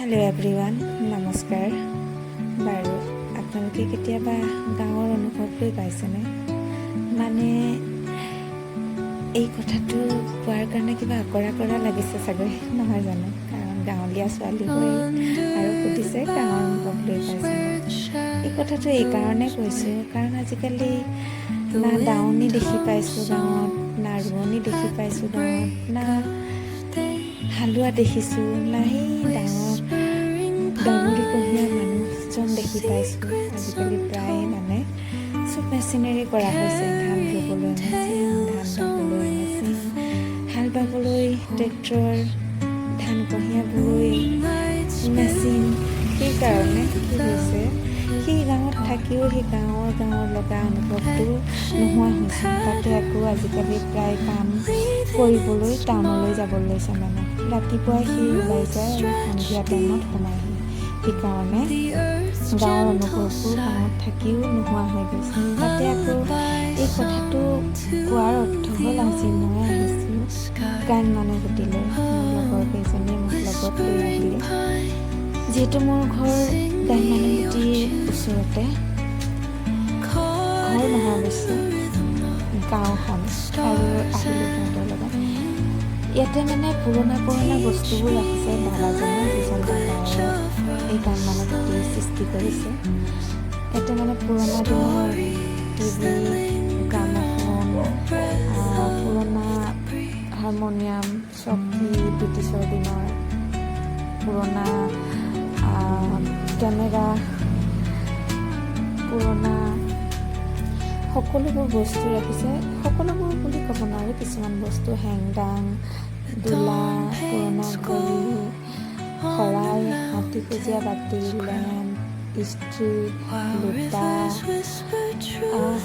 Hello' everyone, নমস্কাৰ। বাৰু আপোনালোকে কেতিয়াবা গাঁৱৰ অনুভৱ লৈ পাইছেনে? মানে এই কথাটো কোৱাৰ কাৰণে কিবা অকৰা লাগিছে চাগৈ, নহয় জানো? কাৰণ গাঁৱলীয়া ছোৱালী হৈ আৰু সুধিছে গাঁৱৰ অনুভৱ লৈ পাইছেনে? এই কথাটো এইকাৰণে কৈছোঁ, কাৰণ আজিকালি না দাৱনী দেখি পাইছোঁ গাঁৱত, না ৰোৱনী দেখি পাইছোঁ গাঁৱত, না হালোৱা দেখিছোঁ, না সেই ডাঙৰ ডাঙৰি কঢ়িয়া মানুহজন দেখি পাইছোঁ। আজিকালি প্ৰায় মানে চব মেচিনেৰী কৰা হৈছে। ধান ৰুবলৈ মেচিন, ধান দাবলৈ মেচিন, হাল বাবলৈ ট্ৰেক্টৰ, ধান কঢ়িয়াবলৈ মেচিন। সেইকাৰণে কি হৈছে, সেই গাঁৱত থাকিও সেই গাঁৱৰ লগা অনুভৱটো নোহোৱা হৈছে। তাতে আকৌ আজিকালি প্ৰায় কাম কৰিবলৈ টাউনলৈ যাব লৈছে মানুহ। ৰাতিপুৱাই সি ওলাই যায় আৰু সন্ধিয়া টাইমত সোমায়হি। সেইকাৰণে গাঁৱৰ অনুভৱবোৰ গাঁৱত থাকিও নোহোৱা হৈ গৈছে। তাতে আকৌ এই কথাটো কোৱাৰ অৰ্থ হ'ল, আজি মই আহিছোঁ গান মানুহগুটিলৈ। মোৰ লগৰ কেইজনীয়ে মোক লগত লৈ আহিলে। যিহেতু মোৰ ঘৰ গান মানুহগুটিৰ ওচৰতে, ঘৰ নহয় অৱশ্যে গাঁওখন, আৰু আহিলোঁ সিহঁতৰ লগত। ইয়াতে মানে পুৰণা বস্তুবোৰ ৰাখিছে দাদাজনে, যিজন দাদাই এই গান মানুহগুটি সৃষ্টি কৰিছে। ইয়াতে মানে পুৰণা দিনৰ টিভি, গ্ৰামোফোন, পুৰণা হাৰমনিয়াম, চকী, ব্ৰিটিছৰ দিনৰ পুৰণা কেমেৰা, পুৰণা সকলোবোৰ বস্তু ৰাখিছে। সকলোবোৰ বুলি ক'ব নোৱাৰোঁ, কিছুমান বস্তু হেংদাং, দোলা, পুৰণা ঘড়ী, শৰাই, হাতীখোজীয়া বাতি, লেম্প, ইস্ত্ৰি, লোটা,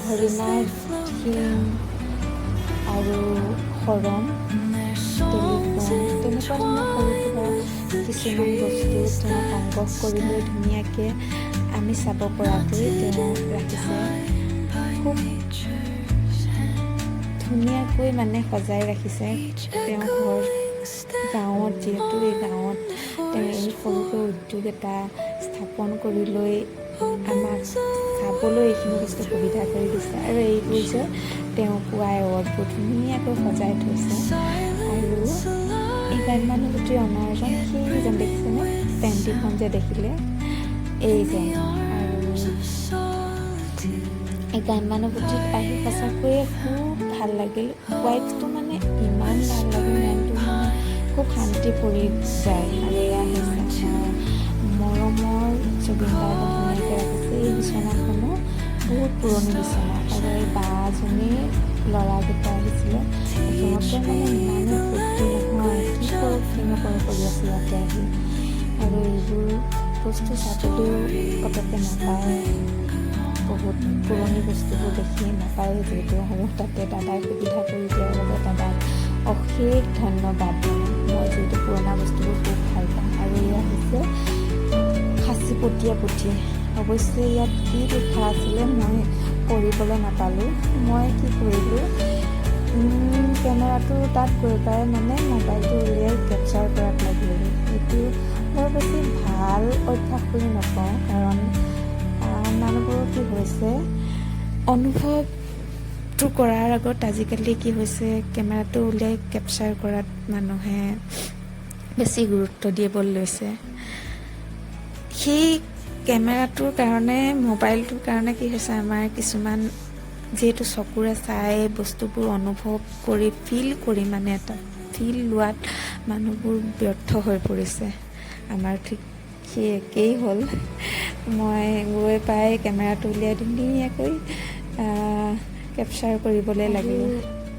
হৰিণাৰ শিং আৰু শৰণ, টেলিফোন, তেনেকুৱা ধৰণৰ সৰু সুৰা কিছুমান বস্তু তেওঁ সংগ্ৰহ কৰি লৈ ধুনীয়াকৈ আমি চাব পৰাকৈ তেওঁ ৰাখিছে। খুব ধুনীয়াকৈ মানে সজাই ৰাখিছে তেওঁ ঘৰ। গাঁৱত যিহেতু এই গাঁৱত তেওঁ এই সৰুকৈ উদ্যোগ এটা স্থাপন কৰি লৈ আমাক চাবলৈ এইখিনি বস্তু সুবিধা কৰি দিছে। আৰু এইবোৰ যে তেওঁ পোৱা এৱাৰ্ডবোৰ ধুনীয়াকৈ সজাই থৈছে। আৰু এই গান মানুহগুটিৰ অনাৰজন সেইজন দেখিছেনে, পেণ্টিখন যে দেখিলে, এইজন। আৰু এই গান মানুহগুটিত আহি সঁচাকৈয়ে খুব ভাল লাগিল। ৱাইফটো মানে ইমান ভাল লাগিল, মনটো মানে খুব শান্তি পৰি যায়। আৰু এয়া হৈছে আমাৰ মৰমৰ জুবিনদাৰ ধুনীয়াকৈ ৰাখিছে। এই বিচনাখনো বহুত পুৰণি বিচনা, আৰু এই বাজনীৰ ল'ৰাকেইটা আহিছিলে, সিহঁতে মানে ইমানেই ফূৰ্তি নহয়, কি নকৰোঁ কৰি আছে ইয়াতে আহি। আৰু এইবোৰ বস্তু চাবলৈও পটককৈ নাপায়, বহুত পুৰণি বস্তুবোৰ দেখি নাপায় যিহেতু। আৰু তাতে দাদাই সুবিধা কৰি দিয়াৰ বাবে দাদাক অশেষ ধন্যবাদ। মই যিহেতু পুৰণা বস্তুবোৰ খুব ভাল পাওঁ। আৰু এয়া হৈছে সাঁচিপতীয়া পুথি। অৱশ্যে ইয়াত কি লিখা আছিলে মই পঢ়িবলৈ নাপালোঁ। মই কি কৰিলোঁ, কেমেৰাটো তাত গৈ পাই মানে মোবাইলটো উলিয়াই কেপচাৰ কৰাত লাগিলোঁ। এইটো বৰ বেছি ভাল অভ্যাস বুলি নকওঁ, কাৰণ মানুহবোৰৰ কি হৈছে, অনুভৱটো কৰাৰ আগত আজিকালি কি হৈছে, কেমেৰাটো উলিয়াই কেপচাৰ কৰাত মানুহে বেছি গুৰুত্ব দিবলৈ লৈছে। সেই কেমেৰাটোৰ কাৰণে, মোবাইলটোৰ কাৰণে কি হৈছে, আমাৰ কিছুমান যিহেতু চকুৰে চাই বস্তুবোৰ অনুভৱ কৰি ফিল কৰি মানে এটা ফিল লোৱাত মানুহবোৰ ব্যৰ্থ হৈ পৰিছে। আমাৰ ঠিক সেই একেই হ'ল। মই গৈ পাই কেমেৰাটো উলিয়াই ধুনীয়াকৈ কেপচাৰ কৰিবলৈ লাগিলোঁ।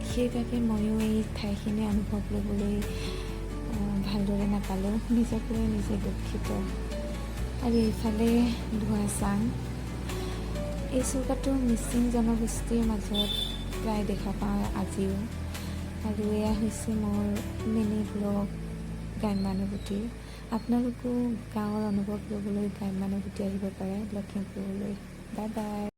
সেইবাবে ময়ো এই ঠাইখিনি অনুভৱ ল'বলৈ ভালদৰে নাপালোঁ। নিজক লৈ নিজে দুখিত। আৰু এইফালে ধোঁৱাচাং, এই চৌকাটো মিচিং জনগোষ্ঠীৰ মাজত প্ৰায় দেখা পাওঁ আজিও। আৰু এয়া হৈছে মোৰ মিনি ব্লগ গান মানুহগুটিৰ। আপোনালোকেও গাঁৱৰ অনুভৱ ল'বলৈ গান মানুহগুটি আহিব পাৰে লখিমপুৰলৈ। Bye bye.